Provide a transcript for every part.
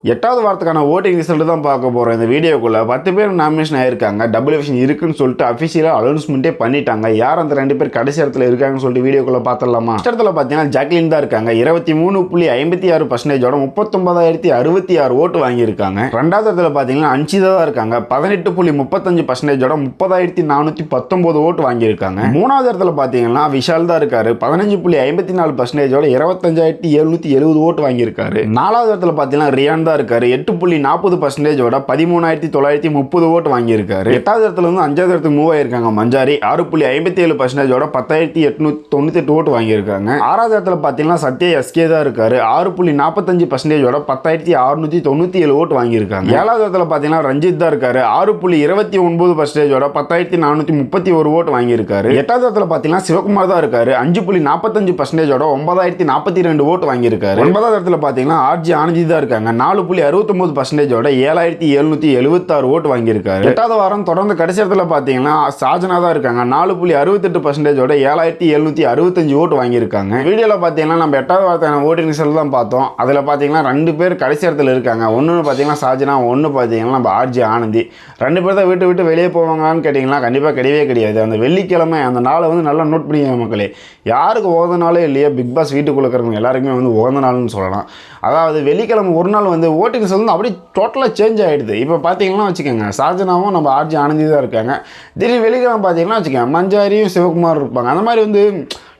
எட்டாவது வாரத்துக்கான voting result தான் பார்க்க போகிறோம் இந்த வீடியோக்குள்ளே. 10 பேர் நாமினேஷன் ஆயிருக்காங்க. டபுள் எவிஷன் இருக்குன்னு சொல்லிட்டு அஃபிஷியலாக அனௌன்ஸ்மெண்ட்டே பண்ணிட்டாங்க. யார் அந்த 2 பேர் கடைசி இடத்துல இருக்காங்கன்னு சொல்லிட்டு வீடியோக்குள்ளே பார்த்துடலாமா? ஃபர்ஸ்ட் இடத்துல பார்த்தீங்கன்னா ஜாக்லின் தான் இருக்காங்க. 23.56%ஓட 39,066 ஓட்டு வாங்கியிருக்காங்க. ரெண்டாவது இடத்துல பார்த்தீங்கன்னா அன்ஷிதா தான் இருக்காங்க. 18.35%ஓட 30,419 ஓட்டு வாங்கியிருக்காங்க. மூணாவது இடத்துல பார்த்தீங்கன்னா விஷால் தான் இருக்காரு. 15.54%ஓட 25,770 ஓட்டு வாங்கியிருக்காரு. நாலாவது இடத்துல பார்த்தீங்கன்னா ரியான் இருக்காரு. 8.40%ஓட 13,930 ஓட்டு வாங்கியிருக்காரு. எட்டாவது இடத்துல வந்து அஞ்சாவது இடத்துக்கு மூவ் ஆயிருக்காங்க மஞ்சாரி. 6.57%ஓட 10,898 ஓட்டு வாங்கியிருக்காங்க. ஆறாவது இடத்துல பார்த்தீங்கன்னா சத்யா எஸ்கே தான் இருக்காரு. 6.45%ஓட 10,697 ஓட்டு வாங்கியிருக்காங்க. ஏழாவது இடத்துல பார்த்தீங்கன்னா ரஞ்சித் தான் இருக்காரு. 6.29%ஓட 10,431 ஓட்டு வாங்கியிருக்காரு. எட்டாவது இடத்துல பார்த்தீங்கன்னா சிவகுமார் தான் இருக்காரு. 5.45%ஓட 9,042 ஓட்டு வாங்கியிருக்காரு. ஒன்பதாவது இடத்துல பார்த்தீங்கன்னா ஆர்ஜி ஆனந்தி தான் இருக்காங்க. 4.69%ஓட 7,776 ஓட்டு வாங்கியிருக்காரு. எட்டாவது வாரம் தொடர்ந்து கடைசி இடத்துல பார்த்தீங்கன்னா சாஜனா தான் இருக்காங்க. 4.68%ஓட 7,765 ஓட்டு வாங்கியிருக்காங்க. வீடியோவில் பார்த்தீங்கன்னா நம்ம எட்டாவது வாரத்தான ஓட்டிங் ரிசல்ட் தான் பார்த்தோம். அதில் பார்த்தீங்கன்னா 2 பேர் கடைசி இடத்துல இருக்காங்க. ஒன்று பார்த்தீங்கன்னா சாஜனா, ஒன்று பார்த்தீங்கன்னா நம்ம ஆர்ஜி ஆனந்தி. 2 பேர் தான் விட்டு வெளியே போவாங்களான்னு கேட்டிங்கன்னா கண்டிப்பாக கிடையவே கிடையாது. அந்த வெள்ளிக்கிழமை அந்த நாளை வந்து நல்லா நோட் பண்ணிக்க மக்களே. யாருக்கு உகந்த நாளே இல்லையா, பிக் பாஸ் வீட்டுக்குள்ள இருக்கிறவங்க எல்லாருக்குமே வந்து உகந்த நாள்னு சொல்லலாம். அதாவது வெள்ளிக்கிழமை ஒரு நாள் வந்து ஓட்டிங் ரிசல்ட் வந்து அப்படியே டோட்டலாக சேஞ்ச் ஆகிடுது. இப்போ பார்த்தீங்கன்னா வச்சுக்கோங்க, சாஜனாவும் நம்ம ஆர்ஜி ஆனந்தி தான் இருக்காங்க. திடீர்னு வெள்ளிக்கிழமை பார்த்தீங்கன்னா வச்சுக்கோங்க மஞ்சாரியும் சிவகுமார் இருப்பாங்க. அந்த மாதிரி வந்து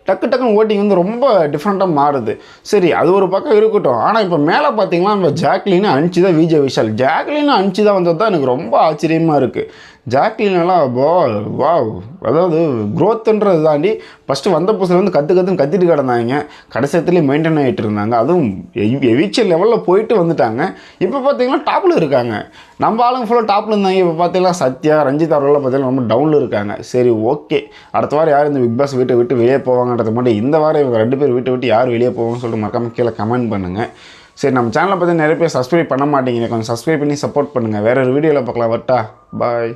டக்குன்னு ஓட்டிங் வந்து ரொம்ப டிஃப்ரெண்ட்டாக மாறுது. சரி, அது ஒரு பக்கம் இருக்கட்டும். ஆனால் இப்போ மேலே பார்த்தீங்கன்னா நம்ம ஜாக்லின் அன்ஷிதா விஜய் விஷால். ஜாக்லின் அன்ஷிதா வந்தது தான் எனக்கு ரொம்ப ஆச்சரியமாக இருக்குது. ஜாக்லினெல்லாம் வாவ், அதாவது க்ரோத்துன்றது தாண்டி ஃபஸ்ட்டு வந்த புதுசில் வந்து கத்திட்டு கிடந்தாங்க. கடைசியத்துலேயே மெயின்டைன் ஆகிட்டு இருந்தாங்க. அதுவும் எவிச்ச லெவலில் போயிட்டு வந்துட்டாங்க. இப்போ பார்த்தீங்கன்னா டாப்பில் இருக்காங்க. நம்ம ஆளுங்க ஃபுல்லாக டாப்பில் இருந்தாங்க. இப்போ பார்த்தீங்கன்னா சத்யா, ரஞ்சித் அவர்கள்லாம் பார்த்தீங்கன்னா ரொம்ப டவுனில் இருக்காங்க. சரி, ஓகே, அடுத்த வாரம் யார் இந்த பிக் பாஸ் விட்டு வெளியே போவாங்கன்றது மட்டும் இந்த வாரம் இவங்க 2 பேர் விட்டு யார் வெளியே போவாங்கன்னு சொல்லிட்டு மறக்காம கீழே கமெண்ட் பண்ணுங்கள். சரி, நம்ம சேனலை பற்றி நிறைய பேர் சப்ஸ்கிரைப் பண்ண மாட்டேங்கிறீங்க. கொஞ்சம் சப்ஸ்கிரைப் பண்ணி சப்போர்ட் பண்ணுங்கள். வேறு ஒரு வீடியோவில் பார்க்கலாம். வரட்டா, பாய்.